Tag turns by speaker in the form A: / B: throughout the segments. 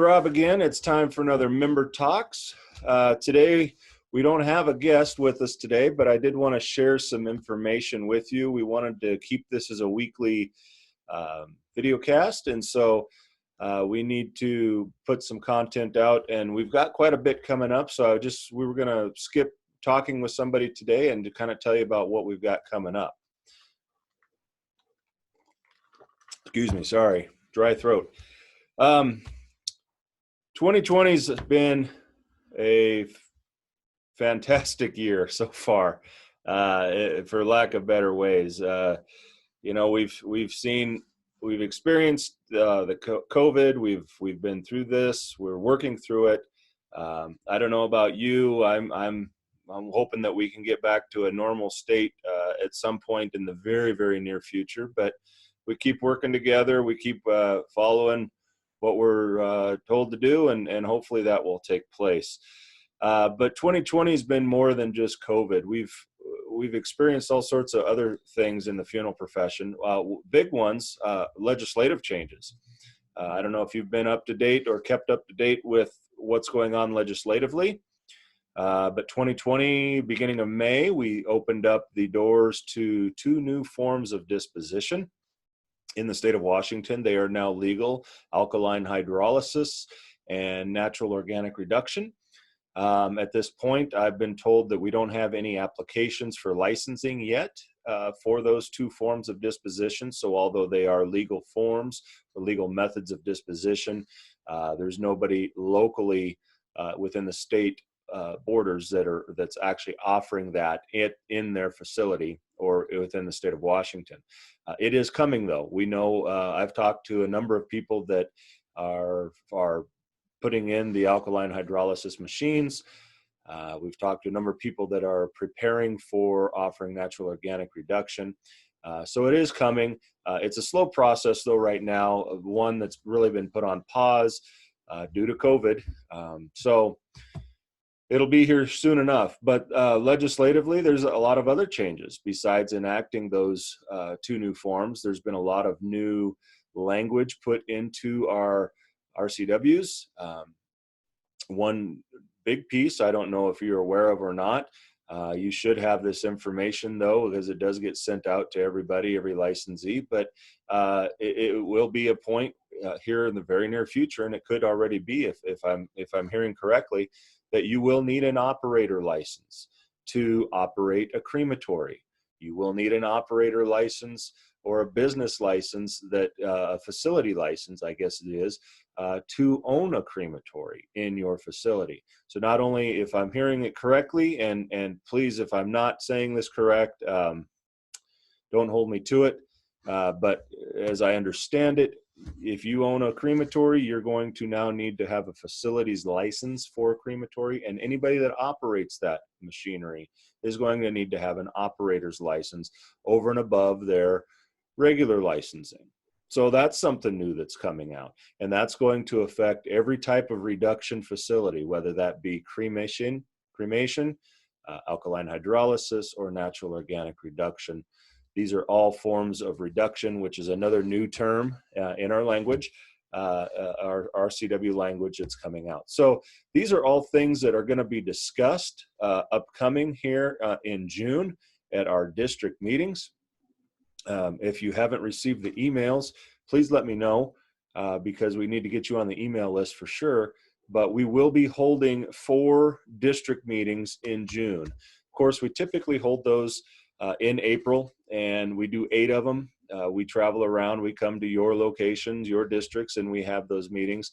A: Rob again. It's time for another Member Talks. Today, we don't have a guest with us today, but I did want to share some information with you. We wanted to keep this as a weekly video cast, and so we need to put some content out, and we've got quite a bit coming up. So we were going to skip talking with somebody today and to kind of tell you about what we've got coming up. Excuse me, sorry, dry throat. 2020's been a fantastic year so far, for lack of better ways. We've experienced the COVID. We've been through this. We're working through it. I don't know about you. I'm hoping that we can get back to a normal state at some point in the very, very near future. But we keep working together. We keep following what we're told to do, and hopefully that will take place. But 2020 has been more than just COVID. We've experienced all sorts of other things in the funeral profession. Big ones, legislative changes. I don't know if you've been up to date or kept up to date with what's going on legislatively. But 2020, beginning of May, we opened up the doors to 2 new forms of disposition. In the state of Washington, they are now legal: alkaline hydrolysis and natural organic reduction. At this point, I've been told that we don't have any applications for licensing yet for those 2 forms of disposition. So although they are legal forms or legal methods of disposition, there's nobody locally within the state borders that's actually offering that in their facility or within the state of Washington. It is coming, though. We know, I've talked to a number of people that are putting in the alkaline hydrolysis machines. We've talked to a number of people that are preparing for offering natural organic reduction. So it is coming. It's a slow process, though, right now, one that's really been put on pause due to COVID. So it'll be here soon enough. But legislatively, there's a lot of other changes besides enacting those 2 new forms. There's been a lot of new language put into our RCWs. One big piece, I don't know if you're aware of or not, you should have this information, though, because it does get sent out to everybody, every licensee, but it will be a point here in the very near future, and it could already be, if I'm hearing correctly, that you will need an operator license to operate a crematory. You will need an operator license or a business license, a facility license, I guess it is, to own a crematory in your facility. So not only, if I'm hearing it correctly, and please, if I'm not saying this correct, don't hold me to it, but as I understand it, if you own a crematory, you're going to now need to have a facilities license for a crematory, and anybody that operates that machinery is going to need to have an operator's license over and above their regular licensing. So that's something new that's coming out, and that's going to affect every type of reduction facility, whether that be cremation, alkaline hydrolysis, or natural organic reduction. These are all forms of reduction, which is another new term in our language, our RCW language that's coming out. So these are all things that are going to be discussed upcoming here in June at our district meetings. If you haven't received the emails, please let me know because we need to get you on the email list for sure. But we will be holding 4 district meetings in June. Of course, we typically hold those in April, and we do 8 of them. We travel around, we come to your locations, your districts, and we have those meetings.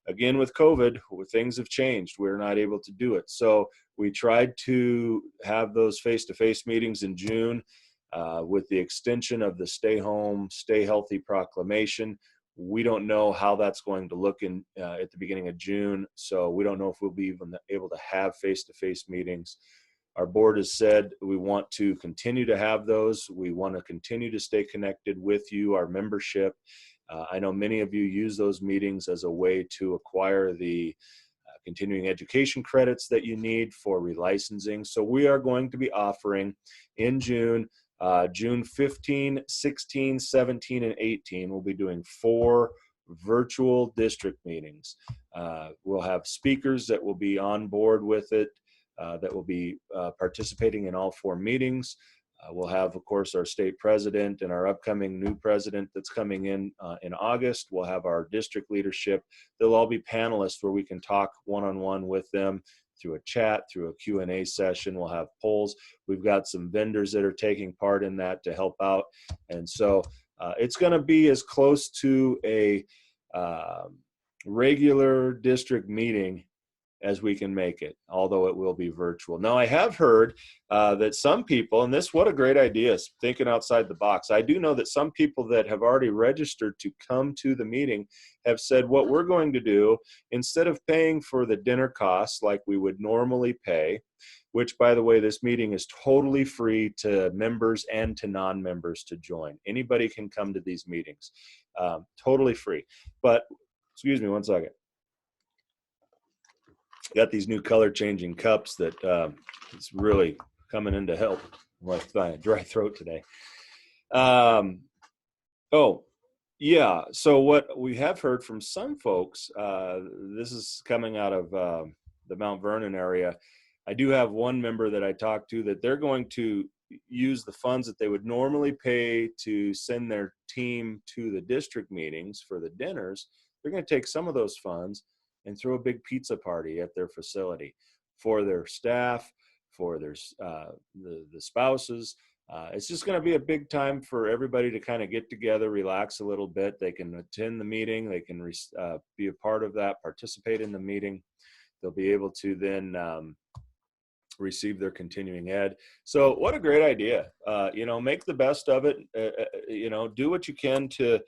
A: Again, with COVID, things have changed. We're not able to do it. So we tried to have those face-to-face meetings in June with the extension of the Stay Home, Stay Healthy proclamation. We don't know how that's going to look at the beginning of June, so we don't know if we'll be even able to have face-to-face meetings. Our board has said we want to continue to have those. We want to continue to stay connected with you, our membership. I know many of you use those meetings as a way to acquire the continuing education credits that you need for relicensing. So we are going to be offering in June, June 15, 16, 17, and 18, we'll be doing 4 virtual district meetings. We'll have speakers that will be on board with it, that will be participating in all 4 meetings. We'll have, of course, our state president and our upcoming new president that's coming in August. We'll have our district leadership. They'll all be panelists where we can talk one-on-one with them through a chat, through a Q&A session. We'll have polls. We've got some vendors that are taking part in that to help out. And so it's going to be as close to a regular district meeting as we can make it, although it will be virtual. Now, I have heard that some people, and what a great idea, thinking outside the box. I do know that some people that have already registered to come to the meeting have said, what we're going to do, instead of paying for the dinner costs like we would normally pay, which, by the way, this meeting is totally free to members and to non-members to join. Anybody can come to these meetings, totally free. But, excuse me one second. Got these new color changing cups that it's really coming in to help with my dry throat today. Oh, yeah. So what we have heard from some folks, this is coming out of the Mount Vernon area. I do have one member that I talked to that they're going to use the funds that they would normally pay to send their team to the district meetings for the dinners. They're going to take some of those funds and throw a big pizza party at their facility for their staff, for their the spouses. It's just going to be a big time for everybody to kind of get together, relax a little bit. They can attend the meeting. They can be a part of that, participate in the meeting. They'll be able to then receive their continuing ed. So what a great idea. Make the best of it. Do what you can to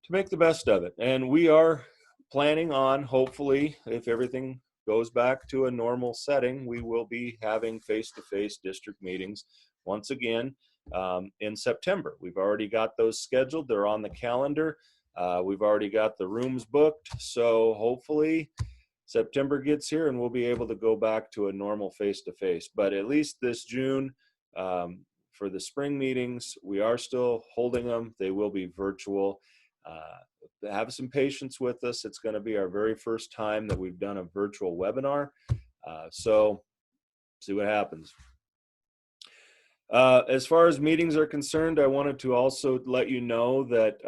A: make the best of it. And we are planning on, hopefully, if everything goes back to a normal setting, we will be having face-to-face district meetings once again in September. We've already got those scheduled. They're on the calendar. We've already got the rooms booked. So hopefully September gets here and we'll be able to go back to a normal face-to-face. But at least this June, for the spring meetings, we are still holding them. They will be virtual. Have some patience with us. It's going to be our very first time that we've done a virtual webinar. So see what happens. As far as meetings are concerned, I wanted to also let you know that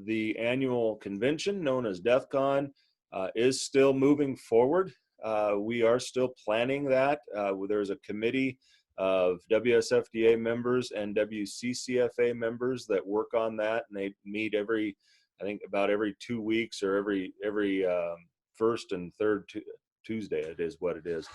A: the annual convention known as DEF CON is still moving forward. We are still planning that. There's a committee of WSFDA members and WCCFA members that work on that, and they meet about every 2 weeks or every first and third Tuesday. It is what it is.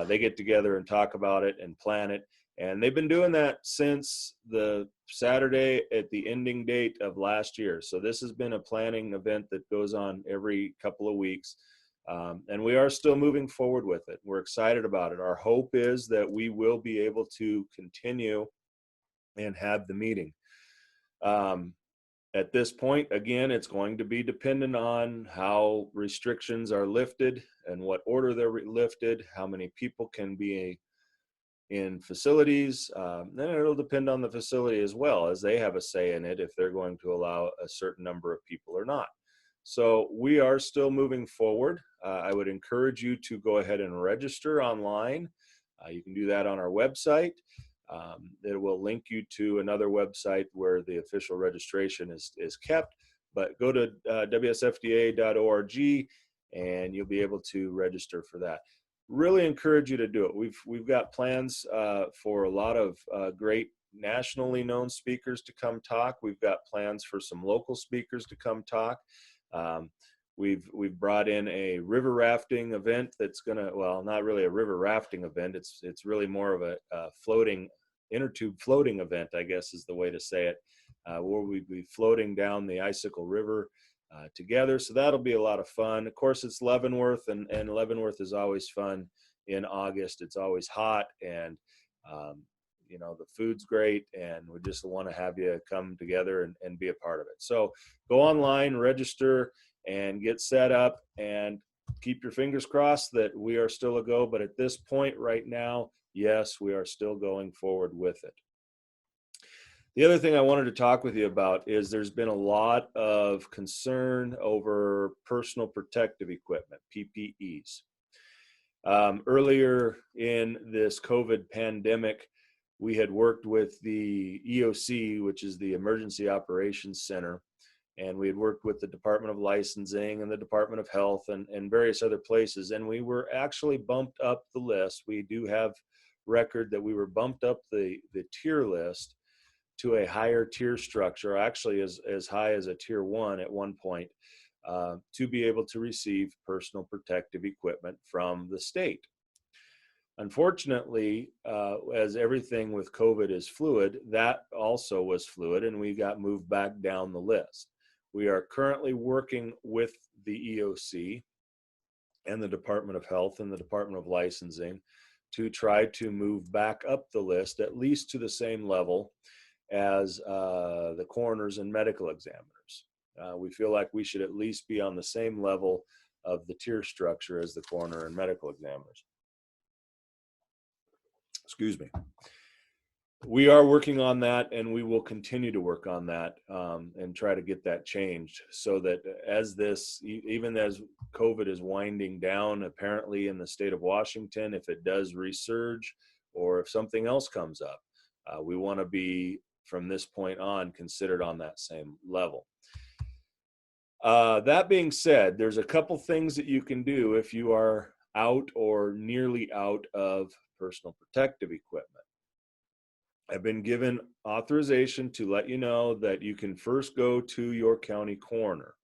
A: They get together and talk about it and plan it, and they've been doing that since the Saturday at the ending date of last year. So this has been a planning event that goes on every couple of weeks. And we are still moving forward with it. We're excited about it. Our hope is that we will be able to continue and have the meeting. At this point, again, it's going to be dependent on how restrictions are lifted and what order they're lifted, how many people can be in facilities. Then it'll depend on the facility as well, as they have a say in it, if they're going to allow a certain number of people or not. So we are still moving forward. I would encourage you to go ahead and register online. You can do that on our website. It will link you to another website where the official registration is kept, but go to wsfda.org and you'll be able to register for that. Really encourage you to do it. We've got plans for a lot of great nationally known speakers to come talk. We've got plans for some local speakers to come talk. We've brought in a river rafting event that's well, not really a river rafting event. It's really more of a inner tube floating event, I guess is the way to say it, where we'll be floating down the Icicle River together. So that'll be a lot of fun. Of course, it's Leavenworth, and Leavenworth is always fun in August. It's always hot, and the food's great, and we just want to have you come together and be a part of it. So go online, register, and get set up, and keep your fingers crossed that we are still a go. But at this point right now, yes, we are still going forward with it. The other thing I wanted to talk with you about is there's been a lot of concern over personal protective equipment, PPEs. Earlier in this COVID pandemic, we had worked with the EOC, which is the Emergency Operations Center, and we had worked with the Department of Licensing and the Department of Health and various other places, and we were actually bumped up the list. We do have record that we were bumped up the tier list to a higher tier structure, actually as high as a tier 1 at one point, to be able to receive personal protective equipment from the state. Unfortunately, as everything with COVID is fluid, that also was fluid, and we got moved back down the list. We are currently working with the EOC and the Department of Health and the Department of Licensing to try to move back up the list, at least to the same level as the coroners and medical examiners. We feel like we should at least be on the same level of the tier structure as the coroner and medical examiners. Excuse me. We are working on that, and we will continue to work on that and try to get that changed so that as this, even as COVID is winding down, apparently in the state of Washington, if it does resurge or if something else comes up, we want to be, from this point on, considered on that same level. That being said, there's a couple things that you can do if you are out or nearly out of personal protective equipment. I've been given authorization to let you know that you can first go to your county coroner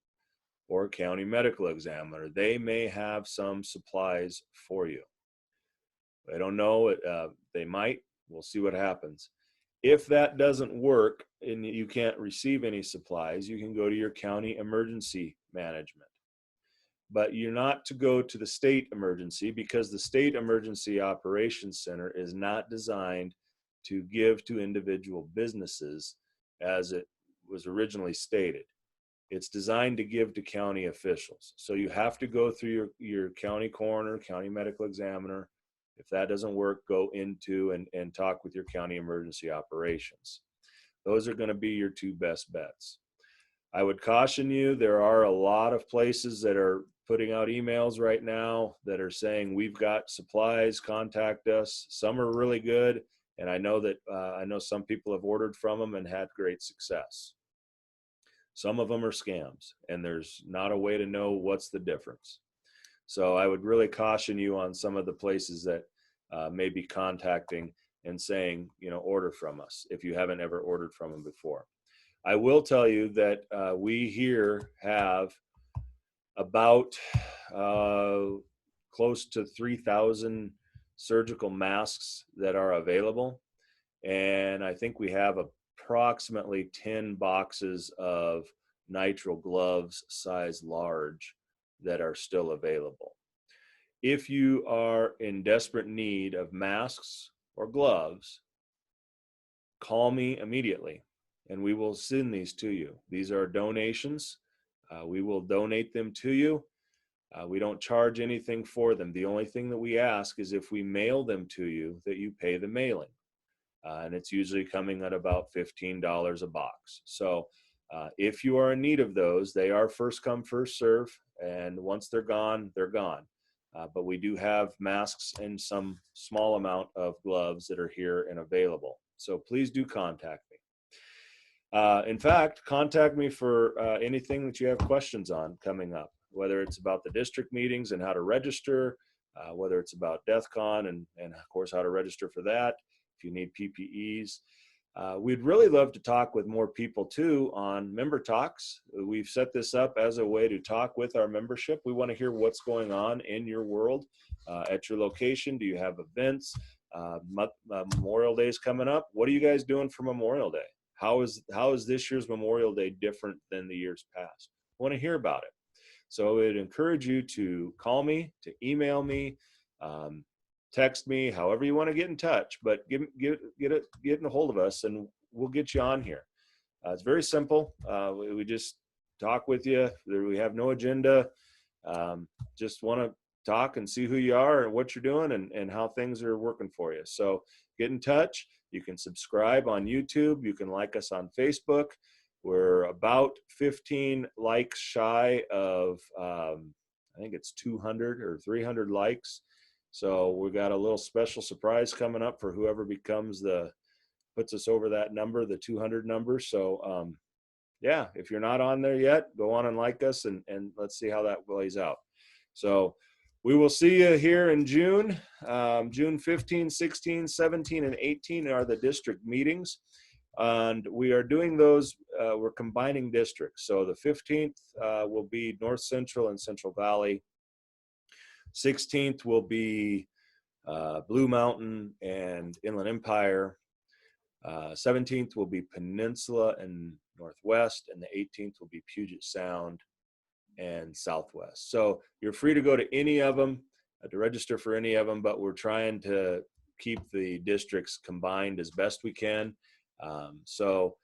A: or county medical examiner. They may have some supplies for you. I don't know, they might. We'll see what happens. If that doesn't work and you can't receive any supplies, you can go to your county emergency management. But you're not to go to the state emergency, because the state emergency operations center is not designed to give to individual businesses as it was originally stated. It's designed to give to county officials. So you have to go through your county coroner, county medical examiner. If that doesn't work, go into and talk with your county emergency operations. Those are going to be your two best bets. I would caution you, there are a lot of places that are putting out emails right now that are saying, we've got supplies, contact us. Some are really good, and I know that I know some people have ordered from them and had great success. Some of them are scams, and there's not a way to know what's the difference. So I would really caution you on some of the places that may be contacting and saying, order from us if you haven't ever ordered from them before. I will tell you that we here have about close to 3,000 surgical masks that are available. And I think we have approximately 10 boxes of nitrile gloves size large that are still available. If you are in desperate need of masks or gloves, call me immediately and we will send these to you. These are donations. We will donate them to you. We don't charge anything for them. The only thing that we ask is if we mail them to you, that you pay the mailing. And it's usually coming at about $15 a box. So if you are in need of those, they are first come, first serve. And once they're gone, they're gone. But we do have masks and some small amount of gloves that are here and available. So please do contact me. In fact, contact me for anything that you have questions on coming up, whether it's about the district meetings and how to register, whether it's about DEFCON and of course how to register for that, if you need PPEs. We'd really love to talk with more people too on member talks. We've set this up as a way to talk with our membership. We want to hear what's going on in your world, at your location. Do you have events? Memorial Day is coming up. What are you guys doing for Memorial Day? How is this year's Memorial Day different than the years past? I want to hear about it. So I would encourage you to call me, to email me, text me, however you want to get in touch, but get in a hold of us and we'll get you on here. It's very simple. We just talk with you. We have no agenda. Just want to talk and see who you are and what you're doing and how things are working for you. So get in touch. You can subscribe on YouTube. You can like us on Facebook. We're about 15 likes shy of, I think it's 200 or 300 likes. So we got a little special surprise coming up for whoever puts us over that number, the 200 number. So yeah, if you're not on there yet, go on and like us, and let's see how that plays out. So we will see you here in June. June 15, 16, 17, and 18 are the district meetings. And we are doing those, we're combining districts. So the 15th will be North Central and Central Valley. 16th will be Blue Mountain and Inland Empire. 17th will be Peninsula and Northwest, and the 18th will be Puget Sound and Southwest. So you're free to go to any of them, to register for any of them, but we're trying to keep the districts combined as best we can. So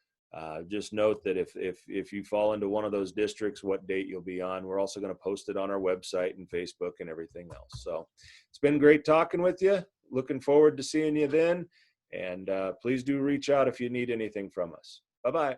A: just note that if you fall into one of those districts, what date you'll be on. We're also going to post it on our website and Facebook and everything else. So it's been great talking with you. Looking forward to seeing you then. And please do reach out if you need anything from us. Bye-bye.